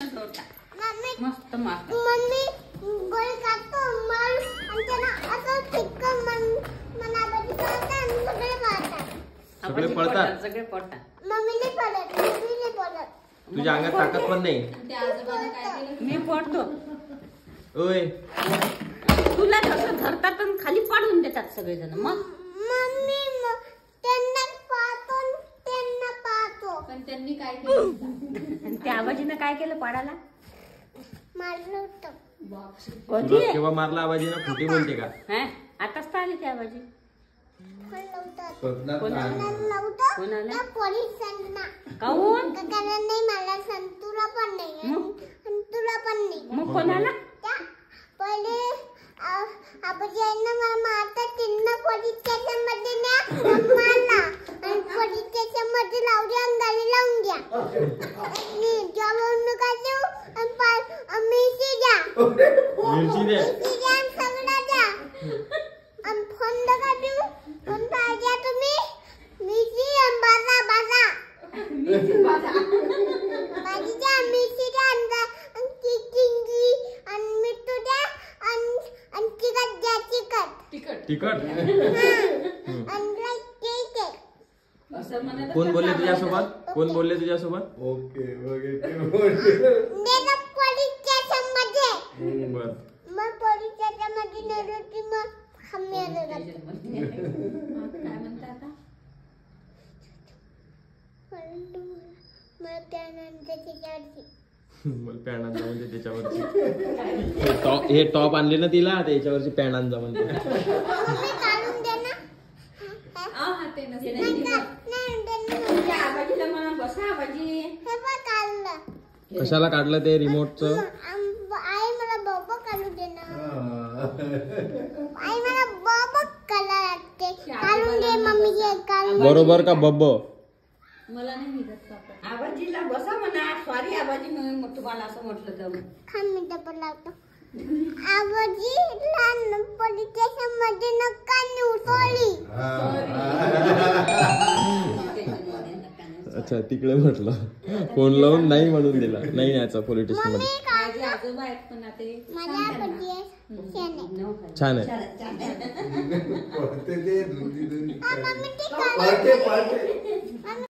मस्त मारतो मम्मी गोल काढतो मन अंजना असं चिकन मन मना बघितलं सगळे मारतात सगळे पडतात मम्मीने पडत मम्मीने पडत तुझ्या अंगात ताकद पण नाही ते आजोबाने काय केलं मी पडतो ओय तुला कसं धरतात आणि खाली पाडून देतात सगळेजण मग मम्मी त्यांना पाहतो पण त्यांनी काय केलं त्या आबाजीनं काय केलं पाडायला मारलं होतं तुला केव्हा मारला आवाजीनं खोटी बोलते का आताच तर आली त्या आबाजी कोणाला पोलिसांना काहून कारण नाही मला संतुला पण नाही संतुला पण नाही मग कोणाला पहिले आबाजींना मला मारतात त्यांना पोलीस स्टेशनमध्ये न्या मारला आणि पोलीस स्टेशनमध्ये लावली अंगाला लावून घ्या आणि जेवण नका देऊ आणि मिरची द्या आणि सगळं द्या आणि फोन नका देऊ फोन पाहिजे तुम्ही मिरची आणि बाजा भाजी द्या मिरची द्या आणि चिंगी आणि मिठू द्या आणि तिखट द्या तिखट आणि केक कोण बोलले तुझ्यासोबत ओके नेला पोलीस स्टेशनमध्ये बर मग पोलीस स्टेशनमध्ये नेलो की मग आम्ही आलो काय म्हणतात आता मग त्यानंतर त्याच्यावरती मला पॅन्ट आणजा म्हणजे त्याच्यावरची हे टॉप आणले ना तिला त्याच्यावरची पॅन्ट आणजा म्हणते मम्मी काढून दे ना ते नाही आबाजीला म्हणा बसा आबाजी हे पण काढलं कशाला काढलं ते रिमोटचं आई मला बाबा काढू दे ना आई मला बाबा काढा लागते काढून दे मम्मी काढून बरोबर का बब्ब मला नाही मिळत आबाजीला बसा म्हणा सॉरी आबाजी म्हणून तुम्हाला असं म्हटलं तर खान मी डबल लावतो आबाजी लहान पोलीस स्टेशन मध्ये नका नेऊ सॉरी अच्छा तिकडे म्हटलं फोन लावून नाही म्हणून दिला नाही न्यायचा पोलीस स्टेशन मध्ये माझे आजोबा आहेत पण आता ते माझ्या आबाजी छान आहे पडते ते दोन्ही मम्मी ते पाळते